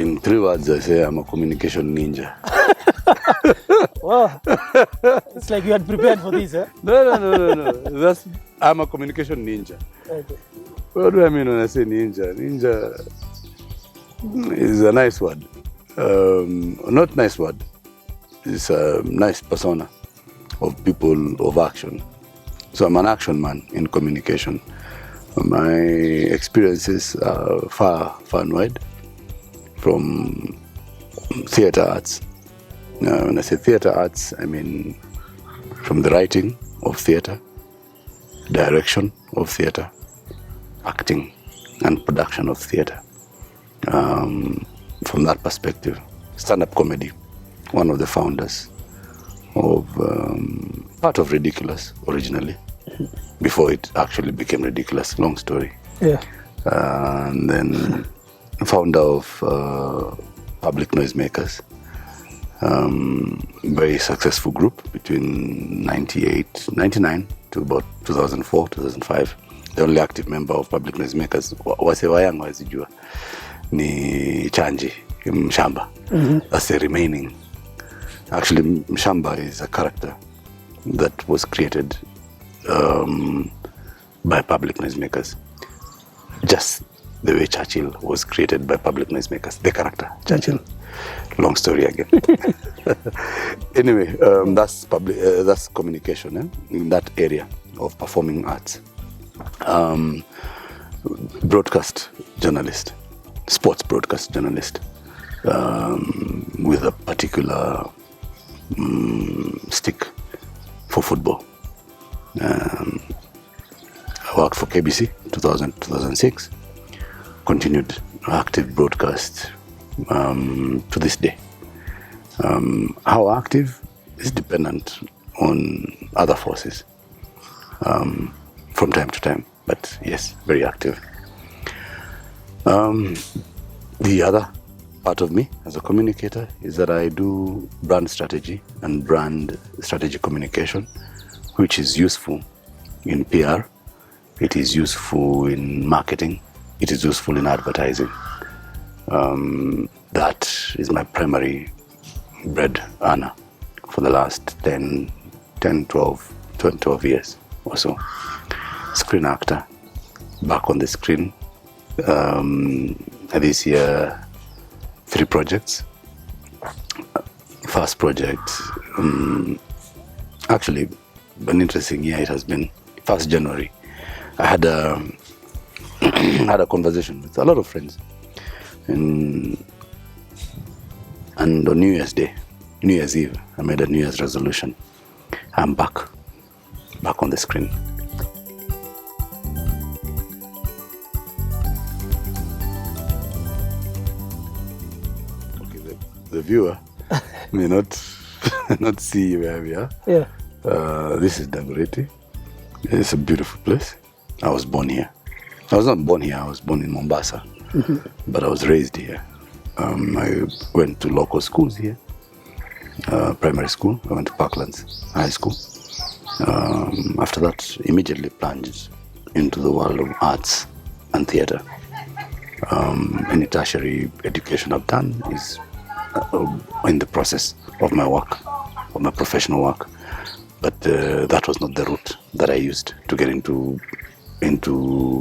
In 3 words, I say I'm a communication ninja. Wow. It's like you had prepared for this, eh? No. I'm a communication ninja. Okay. What do I mean when I say ninja? Ninja is a nice word. Not nice word. It's a nice persona of people of action. So I'm an action man in communication. My experiences are far and wide, from theater arts. When I say theater arts, I mean from the writing of theater, direction of theater, acting and production of theater. From that perspective, stand-up comedy, one of the founders of part of Ridiculous originally, before it actually became Ridiculous, long story. Yeah. And then founder of Public Noisemakers, very successful group between 99 to about 2004, 2005. The only active member of Public Noisemakers, wasewa yangu wazijua, ni Chanji, Mshamba. That's the remaining. Actually, Mshamba is a character that was created by Public Noisemakers. Just the way Churchill was created by Public Noisemakers, the character, Churchill. Long story again. Anyway, that's communication in that area of performing arts. Broadcast journalist, sports broadcast journalist, with a particular stick for football. I worked for KBC 2006, continued active broadcast to this day. How active is dependent on other forces from time to time, but yes, very active. The other part of me as a communicator is that I do brand strategy and brand strategy communication, which is useful in PR, it is useful in marketing, it is useful in advertising. That is my primary bread earner for the last 12 years or so. Screen actor, back on the screen. This year, 3 projects. First project, actually an interesting year it has been. 1st January, I had a conversation with a lot of friends, and on New Year's Day, New Year's Eve, I made a New Year's resolution. I'm back on the screen. Okay, the viewer may not see where we are. Yeah. This is Dagoretti. It's a beautiful place. I was born here. I was not born here, I was born in Mombasa, but I was raised here. I went to local schools here, primary school. I went to Parklands High School. After that, immediately plunged into the world of arts and theater. Any tertiary education I've done is in the process of my work, of my professional work. But that was not the route that I used to get into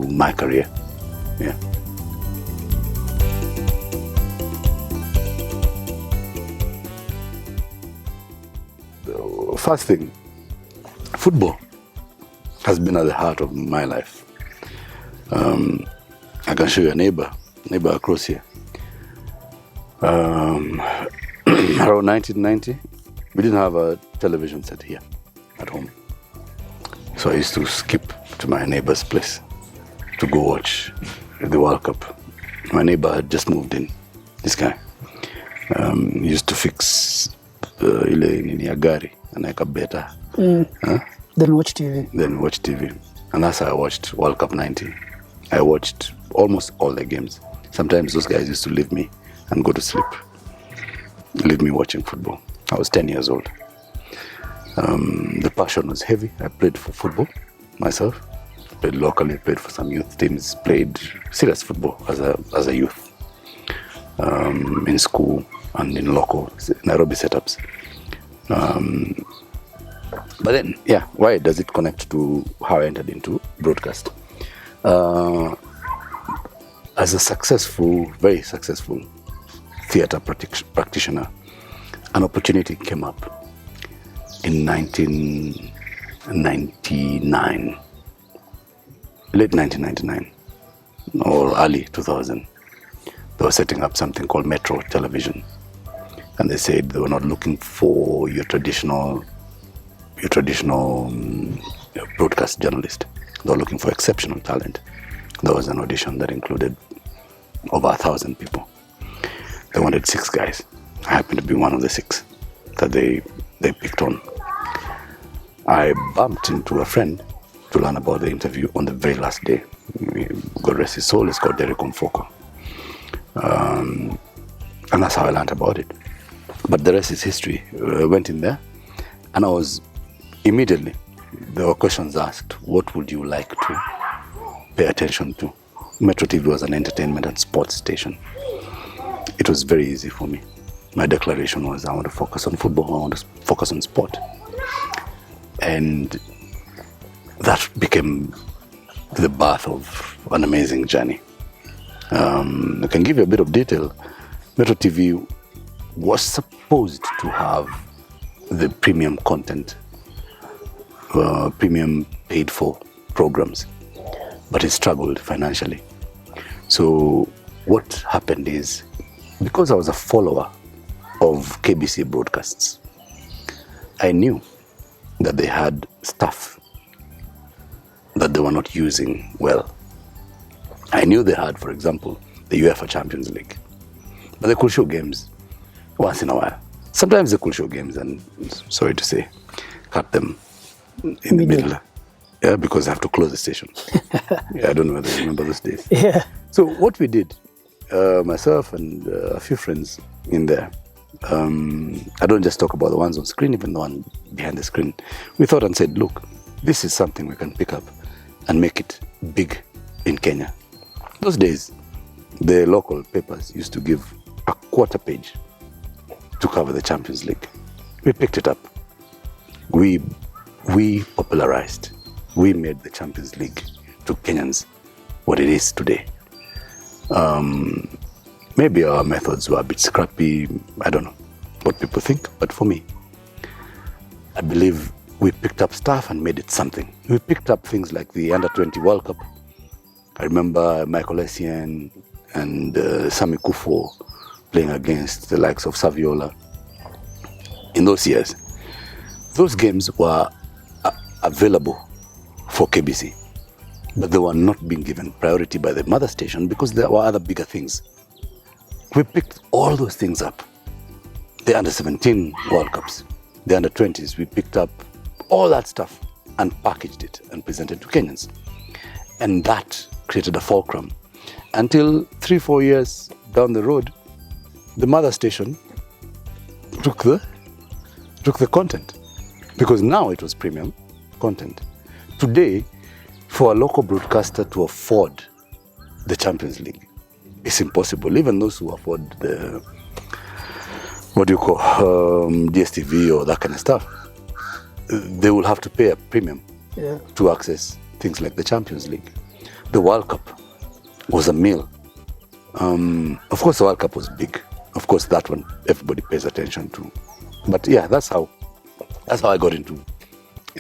my career. Yeah. The first thing, football has been at the heart of my life. I can show you a neighbor across here. Around 1990, we didn't have a television set here at home. So I used to skip to my neighbor's place to go watch the World Cup. My neighbor had just moved in, this guy. He used to fix ile nini ya gari, anaeka beta. Then watch TV. And that's how I watched World Cup 90. I watched almost all the games. Sometimes those guys used to leave me and go to sleep. Leave me watching football. I was 10 years old. The passion was heavy. I played for football myself. Played locally, played for some youth teams, played serious football as a youth. in school and in local Nairobi setups. But then, why does it connect to how I entered into broadcast? As a very successful theatre practitioner, an opportunity came up in 1999, late 1999 or early 2000. They were setting up something called Metro Television, and they said they were not looking for your traditional broadcast journalist. They were looking for exceptional talent. There was an audition that included over 1,000 people. They wanted 6 guys. I happened to be one of the 6 that they picked on. I bumped into a friend to learn about the interview on the very last day. God rest his soul, it's called Derek Omfoko. And that's how I learned about it. But the rest is history. I went in there, and I was immediately, there were questions asked. What would you like to pay attention to? Metro TV was an entertainment and sports station. It was very easy for me. My declaration was, I want to focus on football, I want to focus on sport. And that became the birth of an amazing journey. I can give you a bit of detail. Metro TV was supposed to have the premium content, premium paid for programs, but it struggled financially. So what happened is, because I was a follower of KBC broadcasts, I knew that they had stuff that they were not using well. I knew they had, for example, the UEFA Champions League, but they could show games once in a while. Sometimes they could show games and, sorry to say, cut them in the middle. Yeah, because I have to close the station. I don't know whether you remember those days. Yeah. So what we did, myself and a few friends in there, I don't just talk about the ones on screen, even the one behind the screen. We thought and said, look, this is something we can pick up and make it big in Kenya. Those days, the local papers used to give a quarter page to cover the Champions League. We picked it up. We popularized. We made the Champions League to Kenyans what it is today. Maybe our methods were a bit scrappy. I don't know what people think, but for me, I believe we picked up stuff and made it something. We picked up things like the Under-20 World Cup. I remember Michael Essien and Sami Kufo playing against the likes of Saviola in those years. Those games were available for KBC, but they were not being given priority by the mother station because there were other bigger things. We picked all those things up. The Under-17 World Cups, the Under-20s, we picked up all that stuff and packaged it and presented to Kenyans. And that created a fulcrum until 3-4 years down the road, the mother station took the content, because now it was premium content. Today, for a local broadcaster to afford the Champions League, it's impossible. Even those who afford the, DSTV or that kind of stuff, they will have to pay a premium to access things like the Champions League. The World Cup was a meal. Of course, the World Cup was big. Of course, that one everybody pays attention to. But yeah, that's how I got into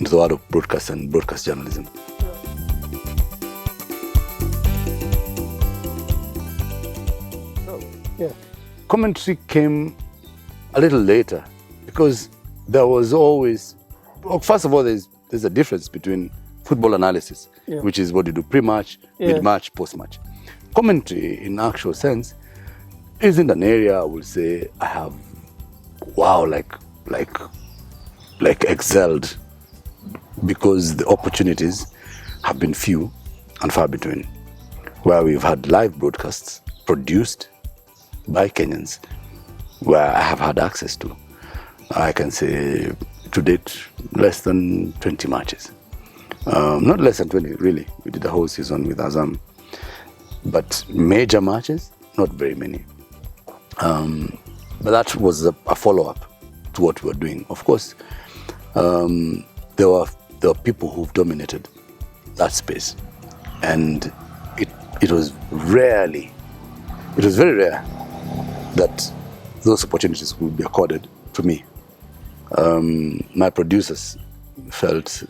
the world of broadcast and broadcast journalism. Commentary came a little later because there was always, first of all, there's a difference between football analysis, which is what you do pre-match, mid-match, post-match. Commentary, in actual sense, isn't an area I would say I have, excelled, because the opportunities have been few and far between, where we've had live broadcasts produced by Kenyans, where I have had access to. I can say to date, less than 20 matches. Not less than 20, really. We did the whole season with Azam. But major matches, not very many. But that was a follow-up to what we were doing. Of course, there were people who've dominated that space, and it was very rare that those opportunities would be accorded to me. My producers felt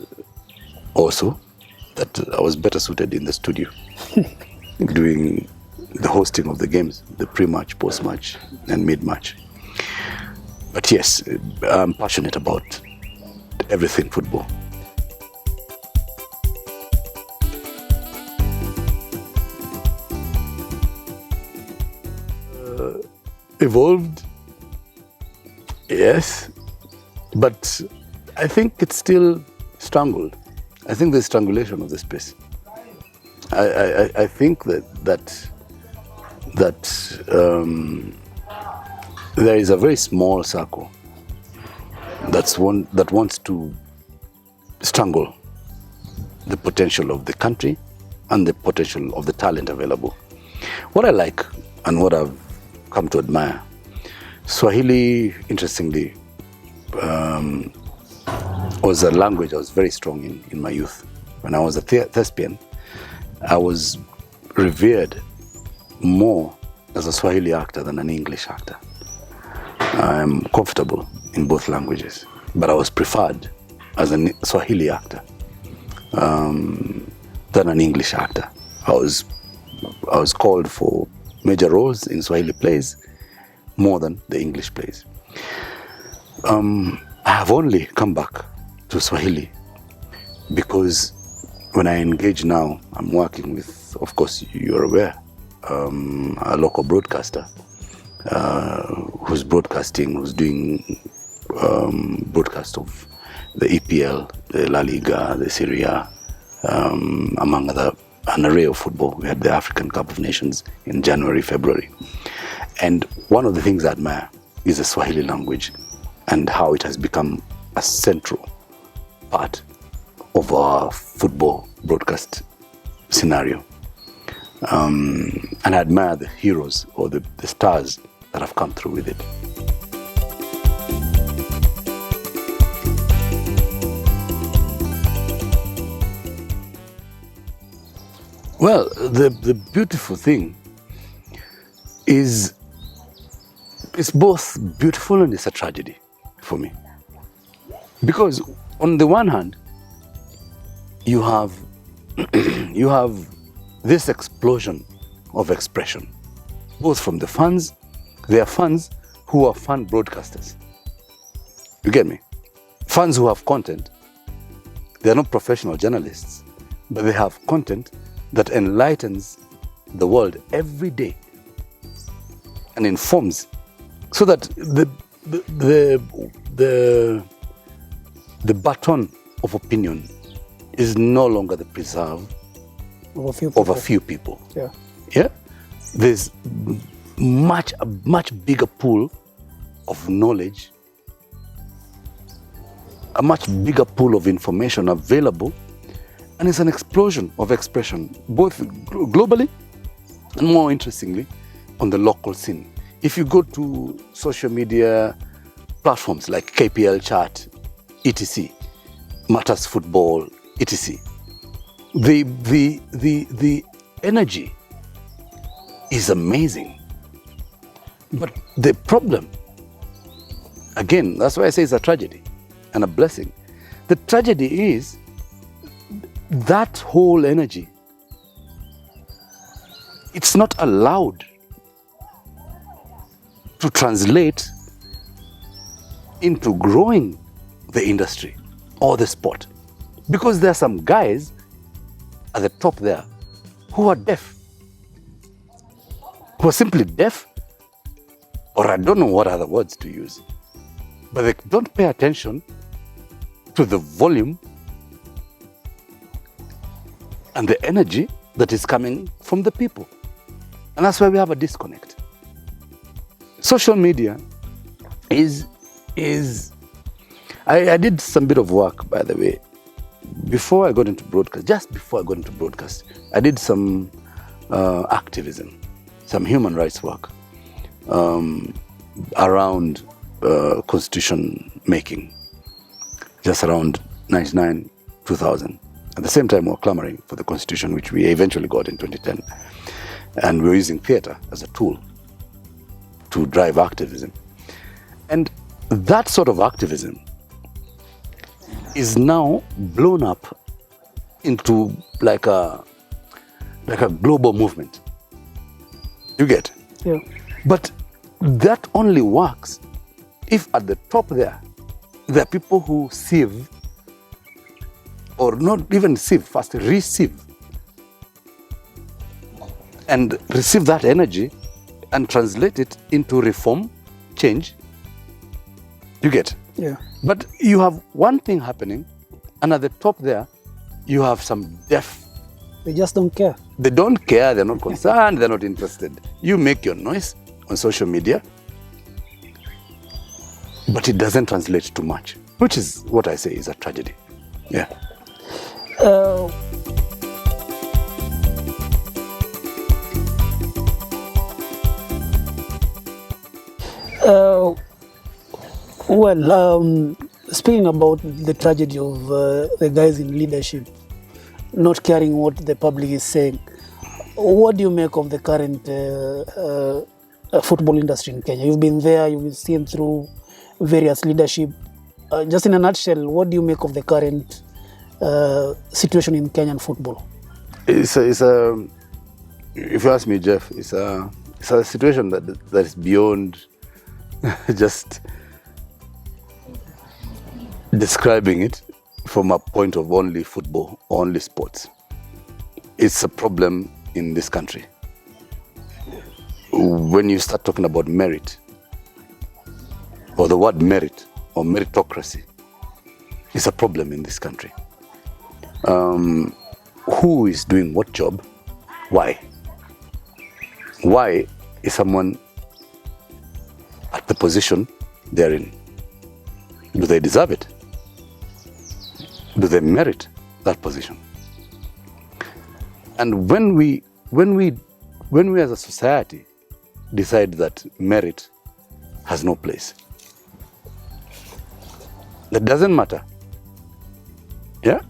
also that I was better suited in the studio doing the hosting of the games, the pre-match, post-match, and mid-match. But yes, I'm passionate about everything football. Evolved, yes, but I think it's still strangled. I think there's strangulation of the space. I think that there is a very small circle that wants to strangle the potential of the country and the potential of the talent available. What I like and what I've come to admire, Swahili, interestingly, was a language I was very strong in my youth. When I was a thespian, I was revered more as a Swahili actor than an English actor. I'm comfortable in both languages, but I was preferred as a Swahili actor than an English actor. I was called for major roles in Swahili plays more than the English plays. I have only come back to Swahili because when I engage now, I'm working with, of course, you're aware, a local broadcaster who's doing broadcast of the EPL, the La Liga, the Serie A, among an array of football. We had the African Cup of Nations in January, February. And one of the things I admire is the Swahili language and how it has become a central part of our football broadcast scenario. And I admire the heroes or the stars that have come through with it. Well, the beautiful thing is it's both beautiful and it's a tragedy for me. Because on the one hand, you have this explosion of expression, both from the fans. There are fans who are fan broadcasters. You get me? Fans who have content. They are not professional journalists, but they have content that enlightens the world every day and informs, so that the baton of opinion is no longer the preserve of a few people. Yeah. Yeah? There's a much bigger pool of knowledge, a much bigger pool of information available, and it's an explosion of expression, both globally and, more interestingly, on the local scene. If you go to social media platforms like KPL Chat, etc., Matters Football, etc., the energy is amazing. But the problem, again, that's why I say it's a tragedy and a blessing. The tragedy is that whole energy, it's not allowed to translate into growing the industry or the sport. Because there are some guys at the top there who are deaf, who are simply deaf, or I don't know what other words to use, but they don't pay attention to the volume and the energy that is coming from the people. And that's why we have a disconnect. Social media is I did some bit of work, by the way, before I got into broadcast, just before I got into broadcast, I did some activism, some human rights work. around constitution making, just around 99, 2000. At the same time, we were clamoring for the constitution, which we eventually got in 2010. And we were using theater as a tool to drive activism. And that sort of activism is now blown up into like a global movement. You get? Yeah. But that only works if at the top there are people who sieve, or not even sieve, first receive, and receive that energy and translate it into reform, change. You get? Yeah. But you have one thing happening, and at the top there, you have some deaf. They just don't care. They don't care, they're not concerned, they're not interested. You make your noise on social media, but it doesn't translate to much, which is what I say is a tragedy. Yeah. Speaking about the tragedy of the guys in leadership not caring what the public is saying, what do you make of the current football industry in Kenya? You've been there, you've seen through various leadership. Just in a nutshell, what do you make of the current situation in Kenyan football? It's a if you ask me, Jeff, it's a situation that is beyond just describing it from a point of only football, only sports. It's a problem in this country. When you start talking about merit, or the word merit, or meritocracy, it's a problem in this country. Who is doing what job? Why? Why is someone at the position they're in? Do they deserve it? Do they merit that position? And when we as a society decide that merit has no place, that doesn't matter. Yeah?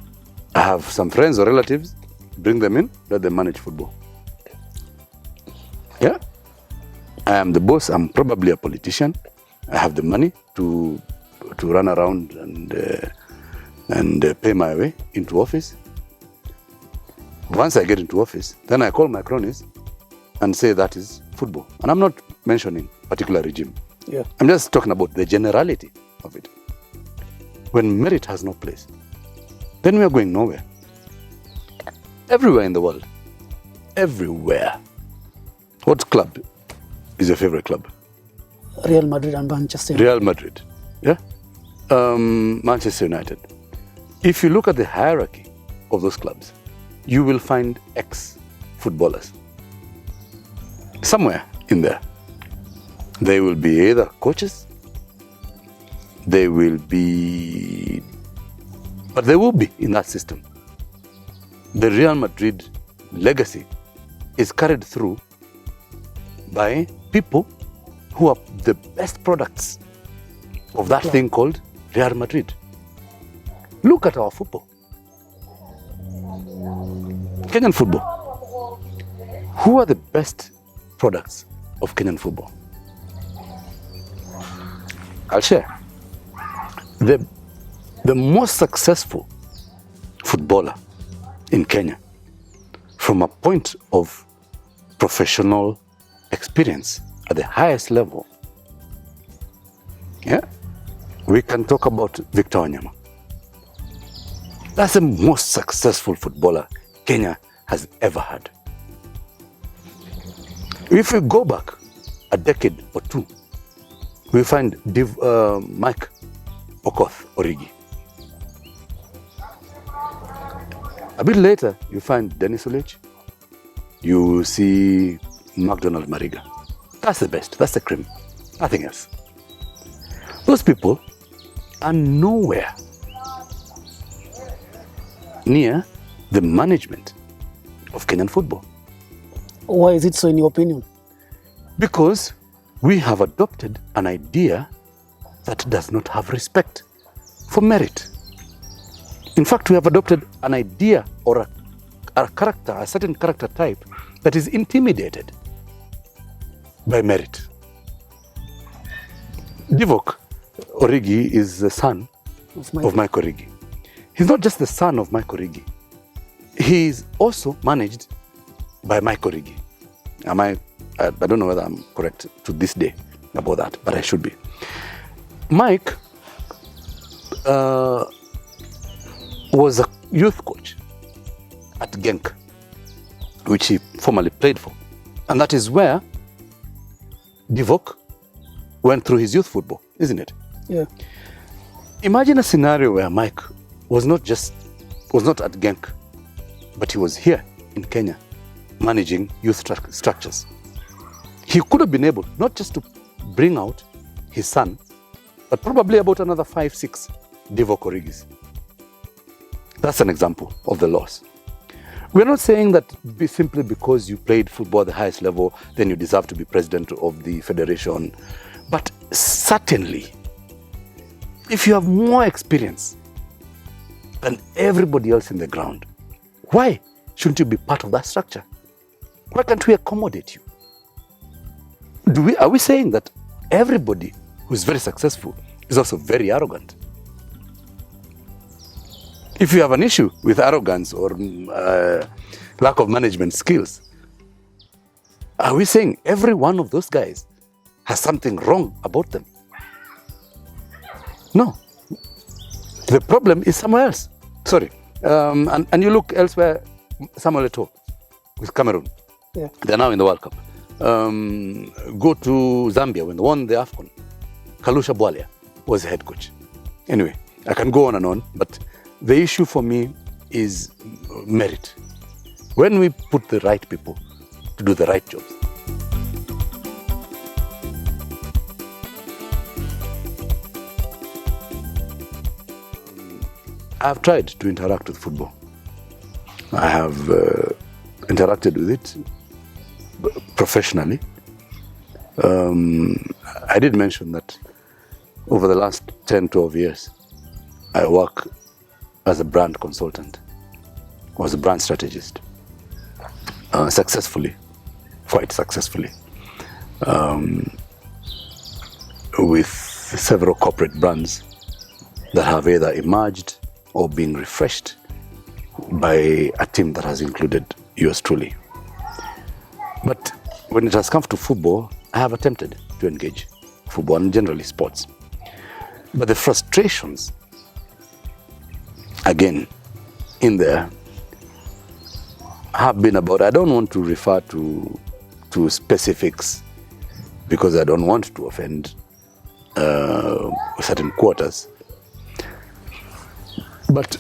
I have some friends or relatives, bring them in, let them manage football. Yeah? I am the boss, I'm probably a politician. I have the money to run around and pay my way into office. Once I get into office, then I call my cronies and say that is football. And I'm not mentioning particular regime. Yeah. I'm just talking about the generality of it. When merit has no place, then we are going nowhere. Everywhere in the world. Everywhere. What club is your favorite club? Real Madrid and Manchester United. Real Madrid. Yeah? Manchester United. If you look at the hierarchy of those clubs, you will find ex-footballers. Somewhere in there. They will be either coaches, they will be in that system. The Real Madrid legacy is carried through by people who are the best products of that thing called Real Madrid. Look at our football. Kenyan football. Who are the best products of Kenyan football? I'll share. The most successful footballer in Kenya, from a point of professional experience at the highest level, yeah, we can talk about Victor Wanyama. That's the most successful footballer Kenya has ever had. If we go back a decade or two, we find Mike Okoth Origi. A bit later, you find Dennis Ulich. You see McDonald Mariga. That's the best. That's the cream. Nothing else. Those people are nowhere near the management of Kenyan football. Why is it so, in your opinion? Because we have adopted an idea that does not have respect for merit. In fact, we have adopted an idea or a character, a certain character type that is intimidated by merit. Divock Origi is the son of Mike Origi. He's not just the son of Mike Origi. He is also managed by Mike Origi. I don't know whether I'm correct to this day about that, but I should be. Mike was a youth coach at Genk, which he formerly played for. And that is where Divock went through his youth football, isn't it? Yeah. Imagine a scenario where Mike was not at Genk, but he was here in Kenya managing youth structures. He could have been able not just to bring out his son, but probably about another 5-6 Divock Origis. That's an example of the loss. We're not saying that simply because you played football at the highest level, then you deserve to be president of the federation. But certainly, if you have more experience than everybody else in the ground, why shouldn't you be part of that structure? Why can't we accommodate you? Are we saying that everybody who's very successful is also very arrogant? If you have an issue with arrogance or lack of management skills, are we saying every one of those guys has something wrong about them? No. The problem is somewhere else. Sorry. And you look elsewhere, Samuel Eto'o with Cameroon. Yeah. They're now in the World Cup. Go to Zambia when they won the AFCON. Kalusha Bwalia was the head coach. Anyway, I can go on and on, but the issue for me is merit. When we put the right people to do the right jobs. I've tried to interact with football. I have interacted with it professionally. I did mention that over the last 10, 12 years, I work as a brand consultant, or as a brand strategist, successfully, quite successfully, with several corporate brands that have either emerged or been refreshed by a team that has included yours truly. But when it has come to football, I have attempted to engage football and generally sports. But the frustrations, again, in there have been about, I don't want to refer to specifics because I don't want to offend certain quarters. But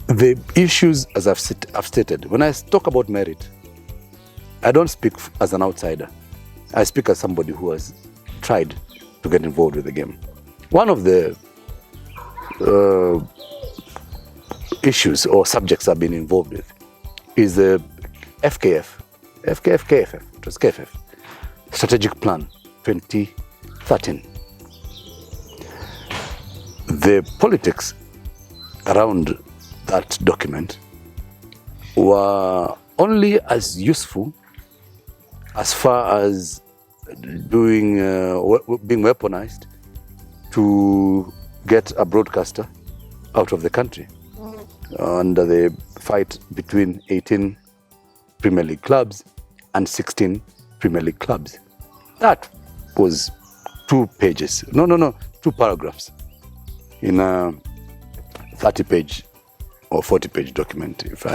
the issues, as I've stated, when I talk about merit, I don't speak as an outsider. I speak as somebody who has tried to get involved with the game. One of the issues or subjects I've been involved with is the KFF, it was KFF, Strategic Plan 2013. The politics around that document were only as useful as far as being weaponized to get a broadcaster out of the country under the fight between 18 Premier League clubs and 16 Premier League clubs. That was 2 paragraphs in a 30-page or 40-page document, if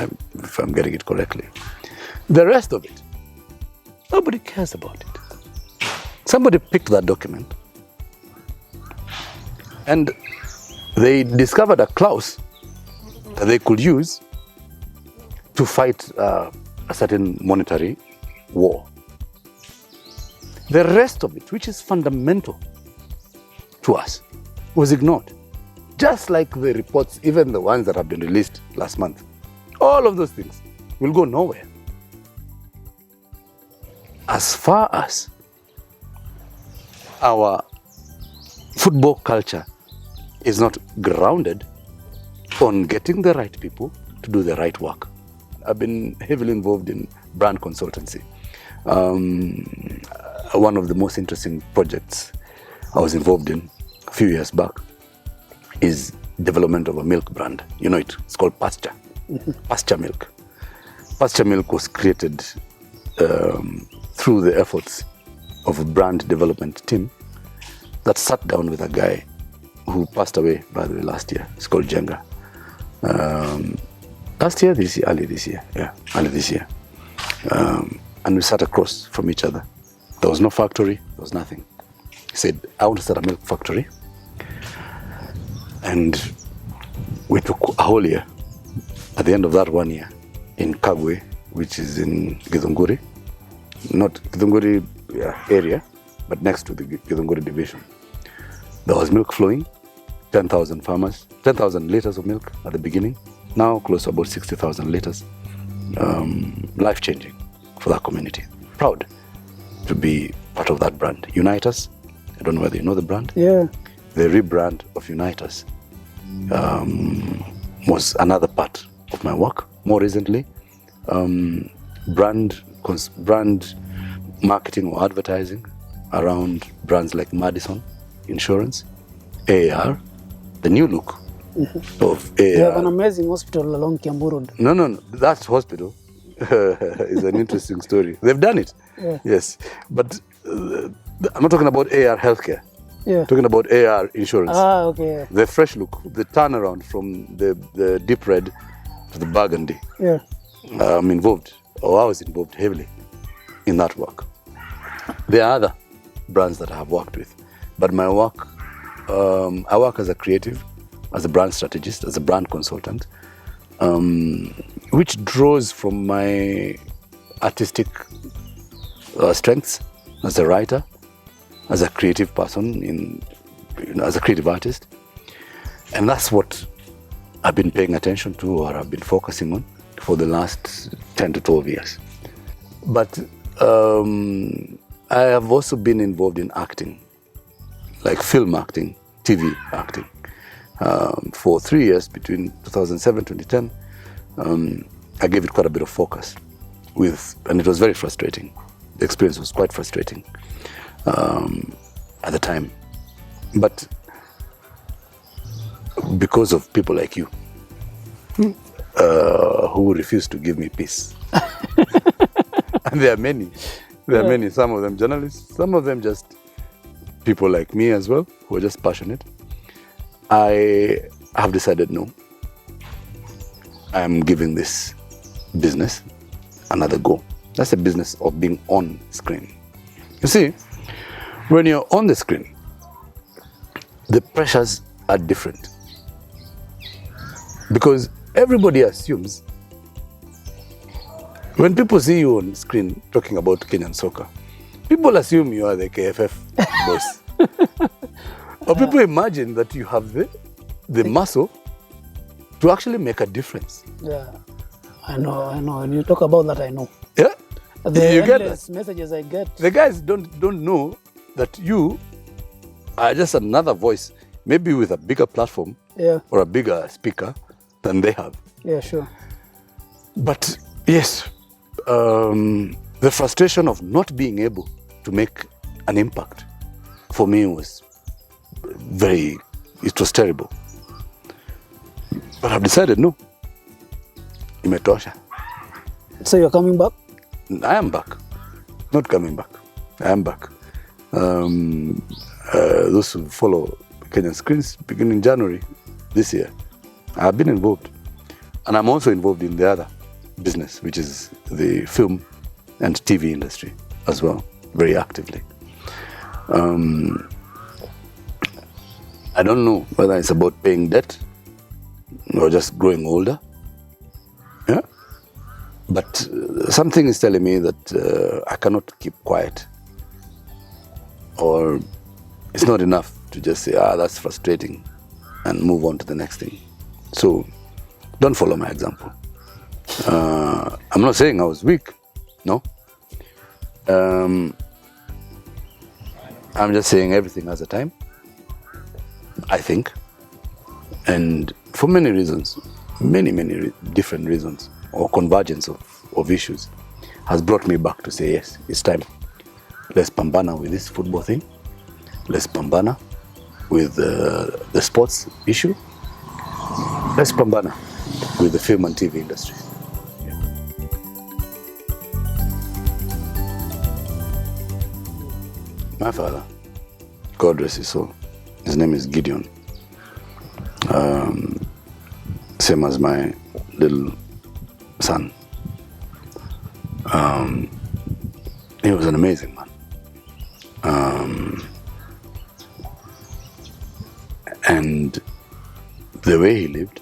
I'm getting it correctly. The rest of it, nobody cares about it. Somebody picked that document and they discovered a clause that they could use to fight a certain monetary war. The rest of it, which is fundamental to us, was ignored. Just like the reports, even the ones that have been released last month. All of those things will go nowhere. As far as our football culture is not grounded on getting the right people to do the right work. I've been heavily involved in brand consultancy. One of the most interesting projects I was involved in a few years back is development of a milk brand. You know it, it's called Pasture. Pasture milk. Pasture milk was created through the efforts of a brand development team that sat down with a guy who passed away, by the way, last year. It's called Jenga. Last year, this year, early this year. Yeah, early this year. And we sat across from each other. There was no factory, there was nothing. He said, I want to start a milk factory. And we took a whole year. At the end of that 1 year, in Kagwe, which is in Githunguri, not Githunguri area, but next to the Githunguri division, there was milk flowing, 10,000 farmers, 10,000 liters of milk at the beginning, now close to about 60,000 liters. Life-changing for that community. Proud to be part of that brand. Unite Us, I don't know whether you know the brand. Yeah. The rebrand of Unite Us was another part of my work. More recently, brand marketing or advertising around brands like Madison Insurance, AAR, the new look of AAR. They have an amazing hospital along Kiambu Road. No, that hospital is an interesting story. They've done it, yes. But I'm not talking about AAR Healthcare. Yeah. Talking about AAR Insurance. Ah, okay. The fresh look, the turnaround from the deep red to the burgundy. Yeah. I'm involved, or I was involved heavily in that work. There are other brands that I have worked with, but my work, I work as a creative, as a brand strategist, as a brand consultant, which draws from my artistic strengths as a writer, as a creative person, as a creative artist. And that's what I've been paying attention to, or I've been focusing on for the last 10 to 12 years. But I have also been involved in acting, like film acting, TV acting. For 3 years, between 2007 and 2010, I gave it quite a bit of focus and it was very frustrating. The experience was quite frustrating at the time. But because of people like you, who refuse to give me peace. And there are many. There are many. Some of them journalists, some of them just people like me as well, who are just passionate. I have decided no. I'm giving this business another go. That's the business of being on screen. You see, when you're on the screen, the pressures are different. Because everybody assumes, when people see you on screen talking about Kenyan soccer, people assume you are the KFF boss. Or people imagine that you have the muscle to actually make a difference. Yeah, I know. When you talk about that, I know. Yeah, you get that? Messages I get. The guys don't know that you are just another voice, maybe with a bigger platform or a bigger speaker than they have. Yeah, sure. But yes, the frustration of not being able to make an impact for me was it was terrible. But I've decided no. Imetosha. So you're coming back? I am back. Not coming back. I am back. Those who follow Kenyan Screens, beginning January this year, I've been involved. And I'm also involved in the other business, which is the film and TV industry as well, very actively. I don't know whether it's about paying debt or just growing older. Yeah? But something is telling me that I cannot keep quiet. Or it's not enough to just say, that's frustrating, and move on to the next thing. So don't follow my example. I'm not saying I was weak, no. I'm just saying everything has a time, I think. And for many reasons, many different reasons, or convergence of issues, has brought me back to say, yes, it's time. Let's pambana with this football thing. Let's pambana with the sports issue. Let's pambana with the film and TV industry. My father, God rest his soul, his name is Gideon. Same as my little son. He was an amazing man. And the way he lived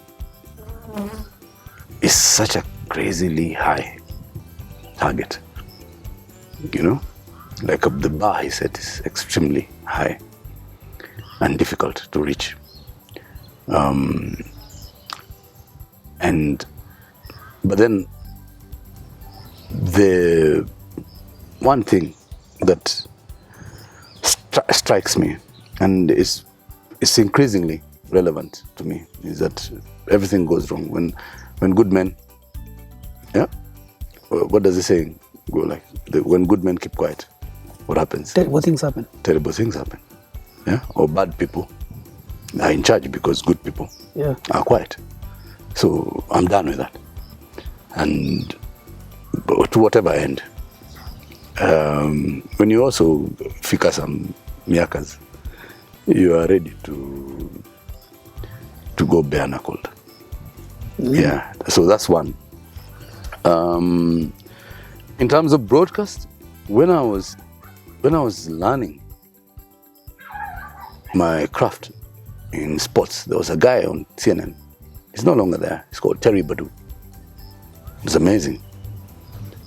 is such a crazily high target. You know, like the bar he set is extremely high and difficult to reach. But then the one thing that strikes me and is increasingly relevant to me is that everything goes wrong when good men, yeah, what does the saying go like? When good men keep quiet, what happens? Terrible things happen. Terrible things happen, yeah, or bad people are in charge because good people are quiet. So I'm done with that, and to whatever end. When you also fika some miakas, you are ready to go bare knuckled. Yeah, so that's one. In terms of broadcast, when I was learning my craft in sports, there was a guy on CNN. He's no longer there. He's called Terry Badu. It's amazing.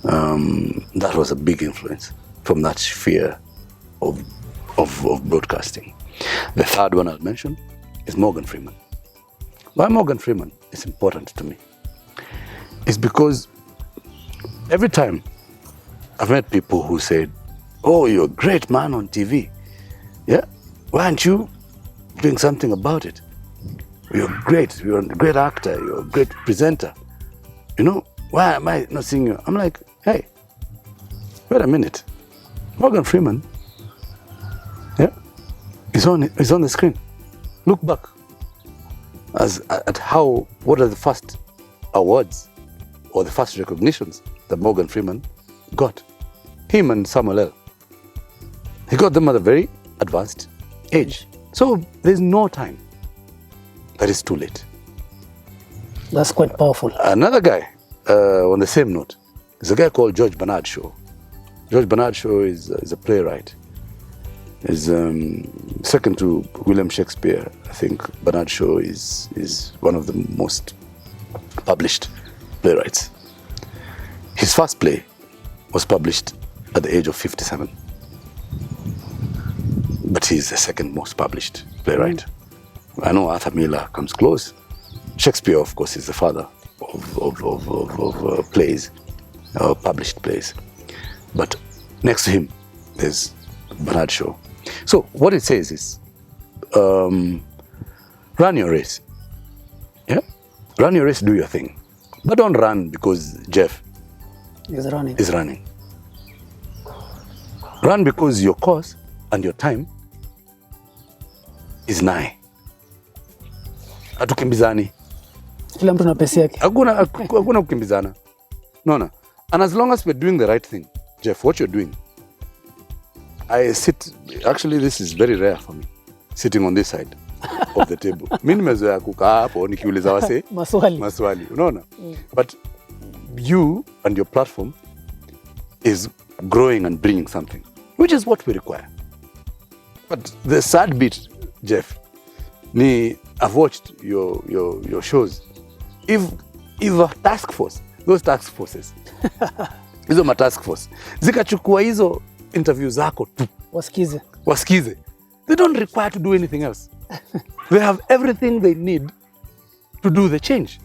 That was a big influence from that sphere of broadcasting. The third one I'll mention is Morgan Freeman. Why Morgan Freeman is important to me is because every time I've met people who said, "Oh, you're a great man on TV. Yeah, why aren't you doing something about it? You're great. You're a great actor. You're a great presenter. You know, why am I not seeing you?" I'm like, hey, wait a minute. Morgan Freeman, yeah, he's on the screen. Look back at what are the first awards or the first recognitions that Morgan Freeman got. Him and Samuel L. He got them at a very advanced age. So there's no time that is too late. That's quite powerful. Another guy, on the same note, is a guy called George Bernard Shaw. George Bernard Shaw is a playwright. Is second to William Shakespeare. I think Bernard Shaw is one of the most published playwrights. His first play was published at the age of 57. But he's the second most published playwright. I know Arthur Miller comes close. Shakespeare, of course, is the father of plays, published plays. But next to him, there's Bernard Shaw. So what it says is, run your race. Yeah? Run your race, do your thing. But don't run because Jeff is running. Run because your cause and your time is nigh. Hatukimbizani. Kila mtu na pesi yake. Hakuna kukimbizana. No. And as long as we're doing the right thing, Jeff, what you're doing, actually this is very rare for me, sitting on this side of the table. Mimi nimezoea kukaa hapo nikiuliza wase maswali. Unaona? But you and your platform is growing and bringing something, which is what we require. But the sad bit, Jeff, I've watched your shows. If a task force, those task forces, hizo ma task force, zikachukua hizo interview zako tu, wasikize, they don't require to do anything else. They have everything they need to do the change.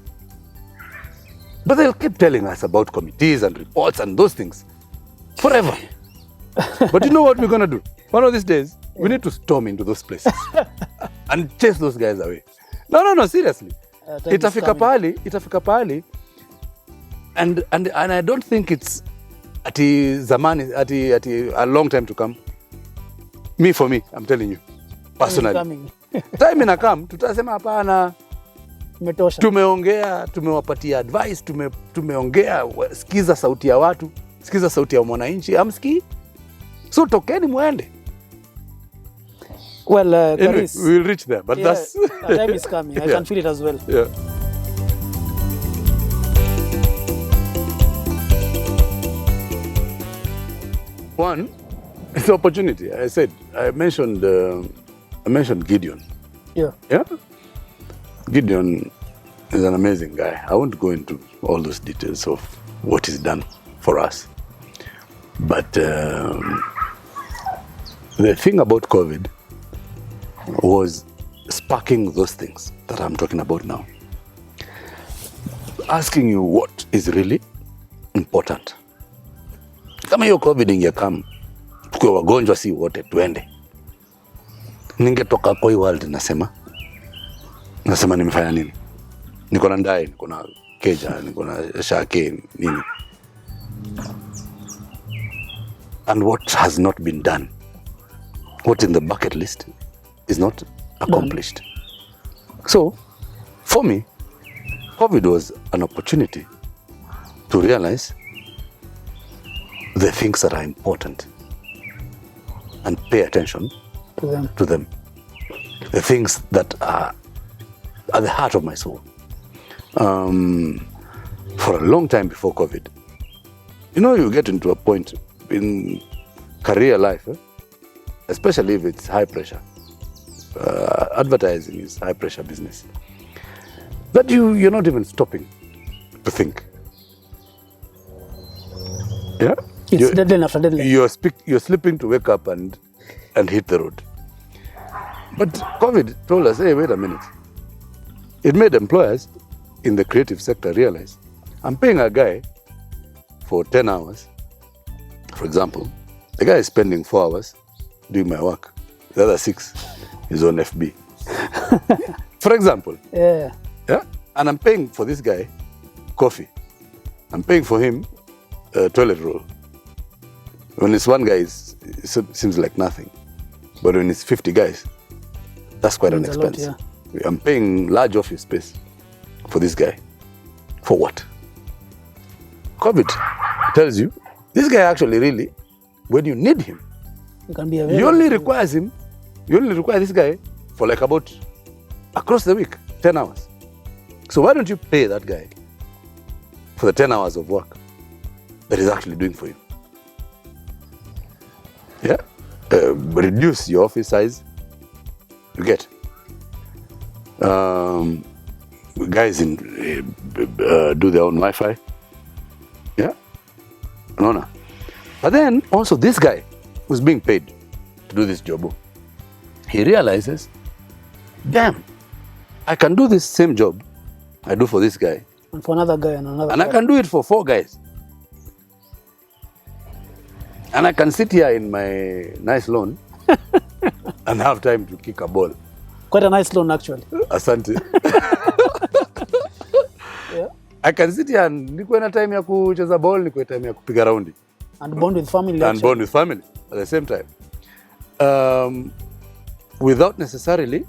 But they'll keep telling us about committees and reports and those things forever. But you know what we're going to do? One of these days, We need to storm into those places and chase those guys away. No, seriously. Itafika pahali and I don't think it's ati zamani ati a long time to come. For me, I'm telling you personally. Time ina come, tutasema hapana. Tumeongea, tumewapatia advice, tumeongea, sikiza sauti ya watu, sikiza sauti ya mwananchi, amsikii. So tokeni muende. Well, anyway, we'll reach there, but that's time is coming. I can feel it as well. Yeah. One, it's an opportunity. I mentioned Gideon. Yeah. Yeah. Gideon is an amazing guy. I won't go into all those details of what he's done for us. But the thing about COVID was sparking those things that I'm talking about now. Asking you what is really important. Kama hiyo COVID ingekam, tukiwa wagonjwa si wote tuende. Ningetoka kwa hii world nasema nimefanya nini? Niko na ndai, niko na keja, niko na shake nini? And what has not been done? What in the bucket list is not accomplished. So, for me, COVID was an opportunity to realize the things that are important and pay attention to them. The things that are at the heart of my soul. For a long time before COVID, you get into a point in career life, especially if it's high pressure. Advertising is high pressure business. But you're not even stopping to think. Yeah? It's deadline after deadline. You're sleeping to wake up and hit the road. But COVID told us, hey, wait a minute. It made employers in the creative sector realize, I'm paying a guy for 10 hours. For example, the guy is spending 4 hours doing my work. The other 6 is on FB. For example. Yeah. Yeah. And I'm paying for this guy coffee. I'm paying for him a toilet roll. When it's one guy, it seems like nothing. But when it's 50 guys, that's quite an expense. Lot, yeah. I'm paying large office space for this guy. For what? COVID tells you, this guy actually really, when you need him, you only require this guy for like about, across the week, 10 hours. So why don't you pay that guy for the 10 hours of work that he's actually doing for you? Yeah? Reduce your office size. You get. Guys do their own Wi-Fi. Yeah? No. But then also this guy who's being paid to do this job, he realizes, damn, I can do this same job I do for this guy. And for another guy and another And guy. I can do it for 4 guys. And I can sit here in my nice lawn and have time to kick a ball. Quite a nice lawn, actually. Asante. Yeah. I can sit here and nikuwe na time ya kucheza ball, nikuwe time ya kupiga raundi. And bond with family. And bond with family at the same time. Without necessarily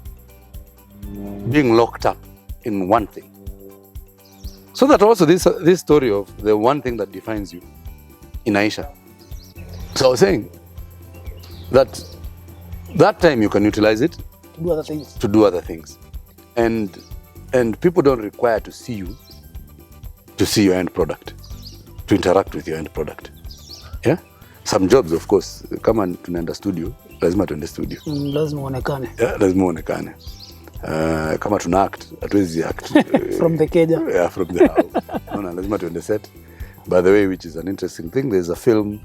being locked up in one thing. So that also this story of the one thing that defines you in Aisha. So I was saying that time you can utilize it to do other things. To do other things. And people don't require to see you to see your end product, to interact with your end product. Yeah? Some jobs, of course, kama tunaenda studio, lazima tuende studio. Lazima uonekane. Yeah, lazima uonekane. Kama tuna act, hatuwezi act. From the keja. Yeah, from the house. No, lazima tuende set. By the way, which is an interesting thing, there's a film,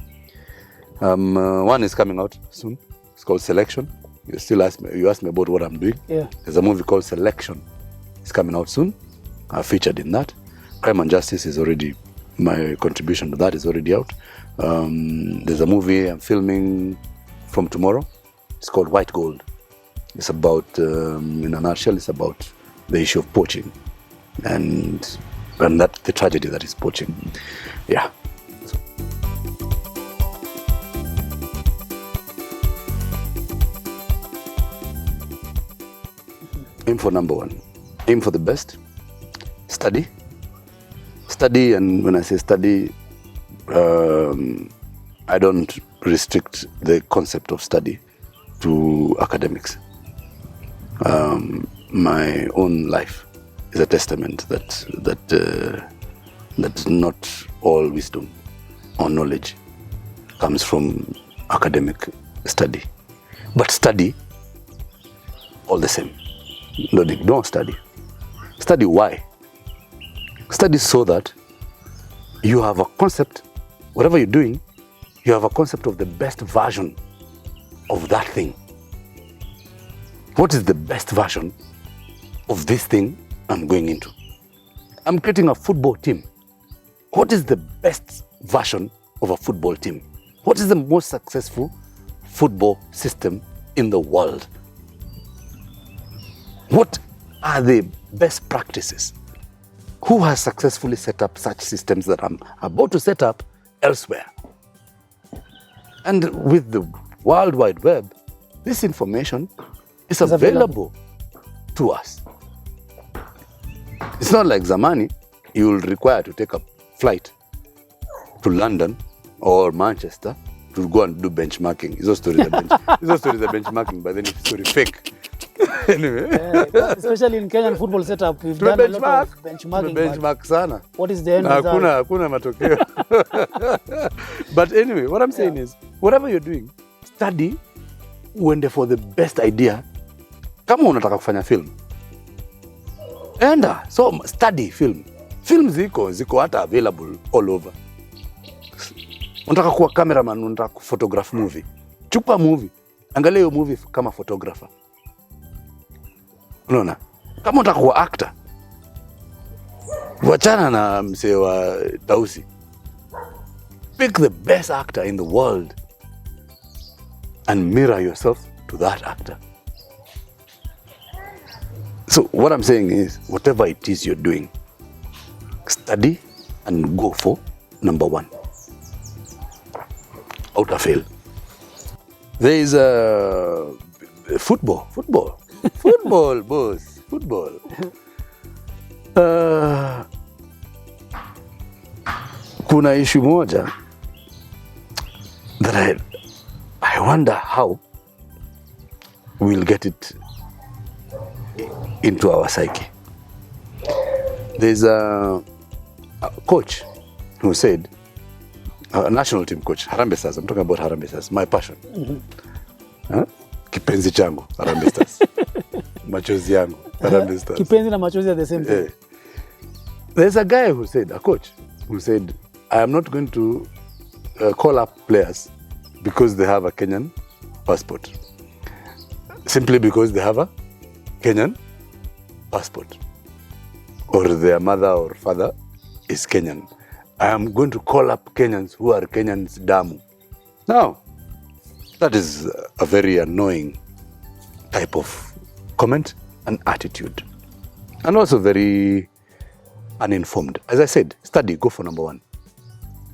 one is coming out soon. It's called Selection. You asked me about what I'm doing. Yeah. There's a movie called Selection. It's coming out soon. I featured in that. Crime and Justice is already, my contribution to that is already out. There's a movie I'm filming from tomorrow. It's called White Gold. It's about, in a nutshell, it's about the issue of poaching and that the tragedy that is poaching. Yeah. Aim for number one. Aim for the best. Study. Study, and when I say study, I don't restrict the concept of study to academics. My own life is a testament that not all wisdom or knowledge comes from academic study. But study all the same. Don't study. Study why? Study so that you have a concept, whatever you're doing, you have a concept of the best version of that thing. What is the best version of this thing I'm going into? I'm creating a football team. What is the best version of a football team? What is the most successful football system in the world? What are the best practices? Who has successfully set up such systems that I'm about to set up elsewhere? And with the World Wide Web, this information is available to us. It's not like Zamani, you will require to take a flight to London or Manchester to go and do benchmarking. It's a story the benchmarking, but then it's a story fake. Anyway. Especially in Kenyan football setup, we've done a lot of benchmarking. Benchmark sana. What is the end result? Hakuna matokeo. But anyway, what I'm saying is, whatever you're doing, study uende for the best idea. Kama unataka kufanya film, enda, so study film. Film ziko hata available all over. Unataka kuwa cameraman, unataka kuphotograph movie. Chupa movie. Angalia hiyo movie kama photographer. Unaona? Kama unataka kuwa actor, wachana na msee wa Tausi. Pick the best actor in the world and mirror yourself to that actor. So what I'm saying is, whatever it is you're doing, study and go for number one. Outer fail. There is a football, boss, football. Kuna issue moja that I wonder how we'll get it into our psyche. There's a coach who said, a national team coach, Harambee Stars. I'm talking about Harambee Stars, my passion. Kipenzi changu, Harambee Stars. Machozi yangu, Harambee Stars. Kipenzi na machozi are the same thing. There's a guy who said, a coach who said, I am not going to call up players because they have a Kenyan passport. Simply because they have a Kenyan passport. Or their mother or father is Kenyan. I am going to call up Kenyans who are Kenyans damu. Now, that is a very annoying type of comment and attitude. And also very uninformed. As I said, study, go for number one.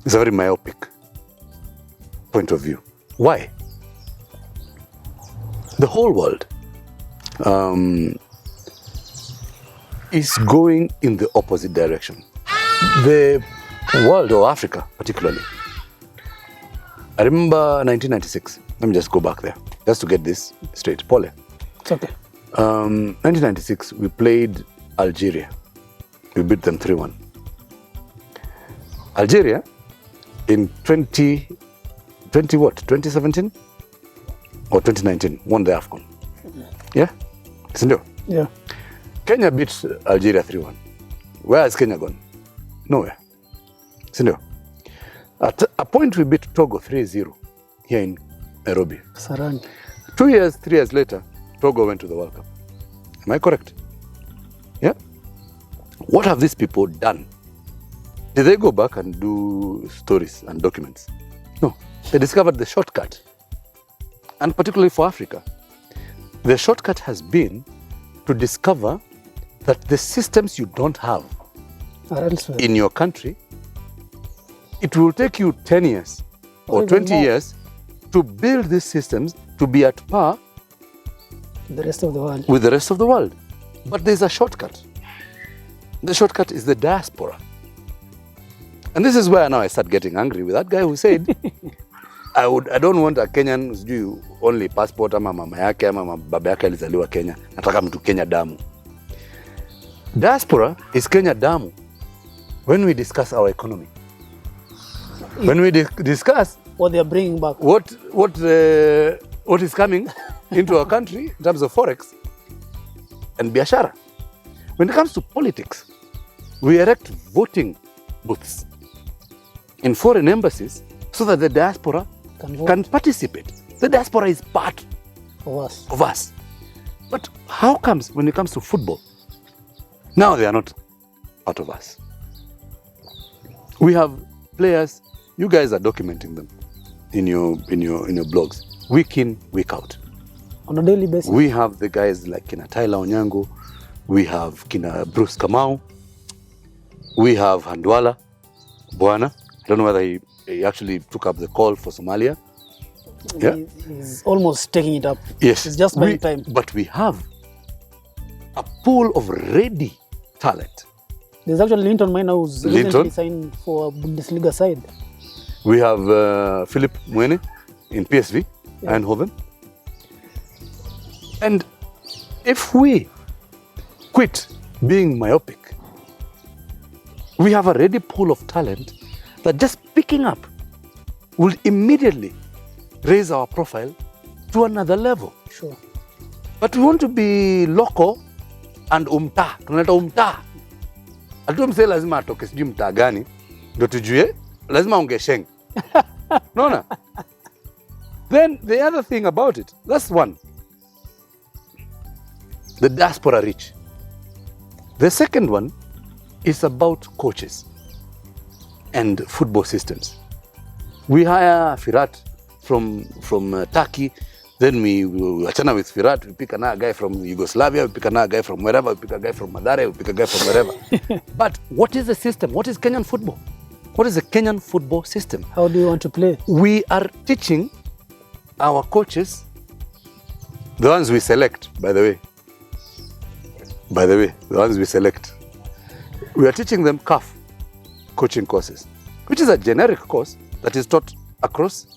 It's a very myopic point of view. Why? The whole world is going in the opposite direction. The world, or Africa particularly. I remember 1996. Let me just go back there, just to get this straight. Pole. It's okay. 1996, we played Algeria. We beat them 3-1. Algeria, in 2017 or 2019, won the AFCON. Yeah? Sindio? Yeah. Kenya beat Algeria 3-1. Where has Kenya gone? Nowhere. Sindio? At a point, we beat Togo 3-0 here in Nairobi. Sarani. 3 years later, Togo went to the World Cup. Am I correct? Yeah? What have these people done? Did they go back and do stories and documents? No. They discovered the shortcut. and particularly for Africa, the shortcut has been to discover that the systems you don't have in your country, it will take you 10 years or 20 years to build these systems to be at par with the rest of the world. But there's a shortcut. The shortcut is the diaspora. And this is where now I start getting angry with that guy who said, I don't want a Kenyan who's due only passport ama mama yake ama baba yake alizaliwa Kenya. Nataka mtu Kenya damu. Diaspora is Kenya damu when we discuss our economy. When we discuss what they are bringing back, what is coming into our country in terms of forex and biashara. When it comes to politics, we erect voting booths in foreign embassies so that the diaspora can participate. The diaspora is part of us. But how comes when it comes to football? Now they are not part of us. We have players, you guys are documenting them in your blogs, week in, week out. On a daily basis. We have the guys like Kina Tyler Onyango, we have Kina Bruce Kamau, we have Handwala Bwana. I don't know whether he actually took up the call for Somalia. Yeah, he's almost taking it up. Yes, it's just by time. But we have a pool of ready talent. There's actually Linton Miner who's recently signed for a Bundesliga side. We have Philip Mwene in PSV, Eindhoven. And if we quit being myopic, we have a ready pool of talent that just picking up will immediately raise our profile to another level. Sure. But we want to be local and tunaleta umta. Atumse lazima atoke sijui mtaa gani ndio tujue, lazima ongesheng. Naona? Then the other thing about it, that's one. The diaspora reach. The second one is about coaches and football systems. We hire Firat from Turkey, then we achana with Firat, we pick another guy from Yugoslavia, we pick another guy from wherever, we pick a guy from Madare, we pick a guy from wherever. But what is the system? What is Kenyan football? What is the Kenyan football system? How do you want to play? We are teaching our coaches, the ones we select, by the way, the ones we select, we are teaching them CAF coaching courses, which is a generic course that is taught across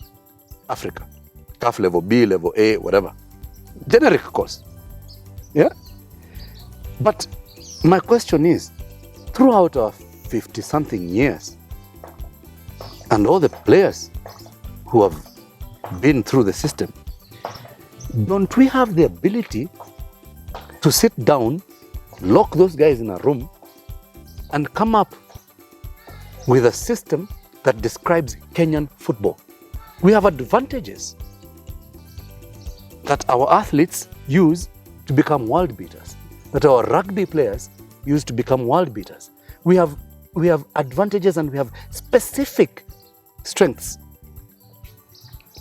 Africa. CAF level B, level A, whatever. Generic course. Yeah? But my question is, throughout our 50-something years, and all the players who have been through the system, don't we have the ability to sit down, lock those guys in a room, and come up with a system that describes Kenyan football? We have advantages that our athletes use to become world beaters, that our rugby players use to become world beaters. We have advantages and we have specific strengths.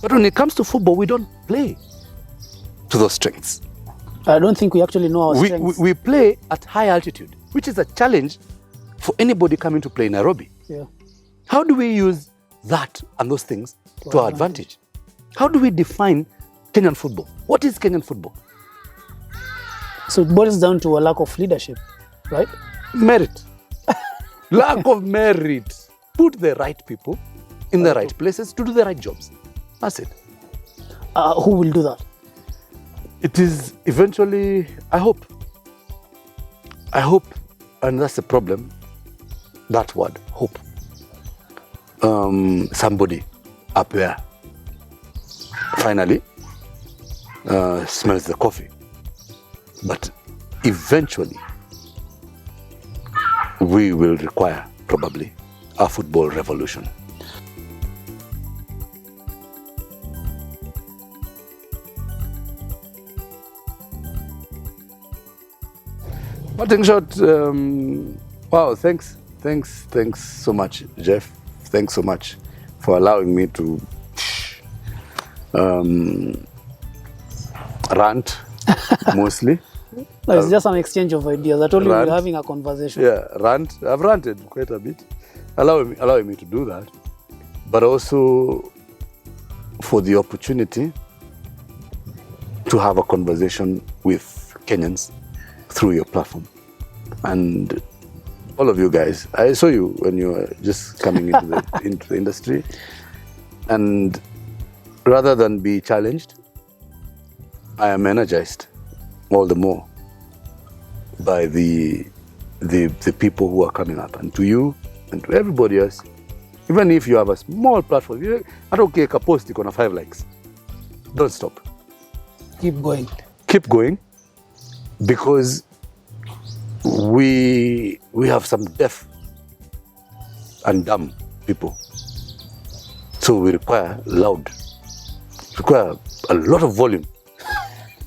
But when it comes to football, we don't play to those strengths. I don't think we actually know our strengths. We play at high altitude, which is a challenge for anybody coming to play in Nairobi. Yeah. How do we use that and those things to our advantage? How do we define Kenyan football? What is Kenyan football? So it boils down to a lack of leadership, right? Merit. Lack of merit. Put the right people in the right places to do the right jobs. That's it. Who will do that? It is eventually, I hope, and that's the problem, that word, hope. Somebody up there finally smells the coffee. But eventually, we will require probably a football revolution. Parting shot, wow, thanks so much, Jeff. Thanks so much for allowing me to Rant, mostly. No, it's just an exchange of ideas. I told you we're having a conversation. Yeah, rant. I've ranted quite a bit. Allowing me to do that, but also for the opportunity to have a conversation with Kenyans through your platform. And all of you guys, I saw you when you were just coming into the industry, and rather than be challenged, I am energized all the more by the people who are coming up, and to you and to everybody else. Even if you have a small platform, I don't care, a post you gonna 5 likes. Don't stop. Keep going. Keep going, because we have some deaf and dumb people. So we require a lot of volume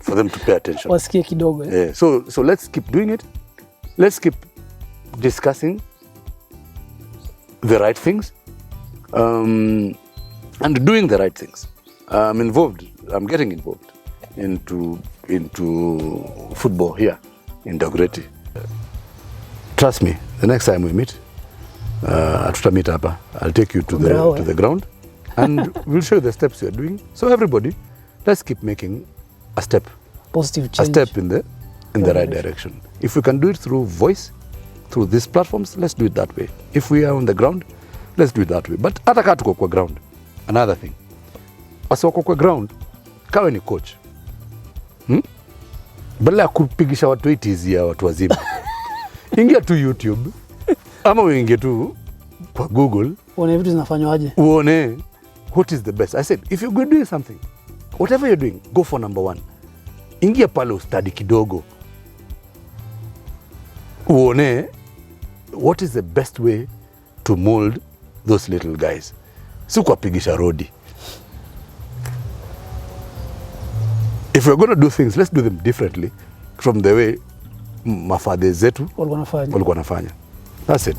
for them to pay attention. Wasikie kidogo. Yeah. So let's keep doing it. Let's keep discussing the right things, and doing the right things. I'm getting involved into football here in Dagoretti. Trust me, the next time we meet, meet up, I'll take you to the ground, and we'll show you the steps you're doing. So everybody, let's keep making a step, positive change, a step in the right direction. If we can do it through voice, through these platforms, let's do it that way. If we are on the ground, let's do it that way. But hata kama tuko kwa ground, another thing, wasi wako kwa ground, kawe ni coach, badala ya kupigisha watu itizi ya watu wazima, ingia tu YouTube ama uingie tu kwa Google, uone vitu zinafanywaje, uone what is the best. I said, if you're doing something, whatever you're doing, go for number 1. Ingia pale ustadi kidogo, uone what is the best way to mold those little guys. Si kuwapigisha rodi. If we're going to do things, let's do them differently from the way mafadhe zetu walikuwa wanafanya. That's it.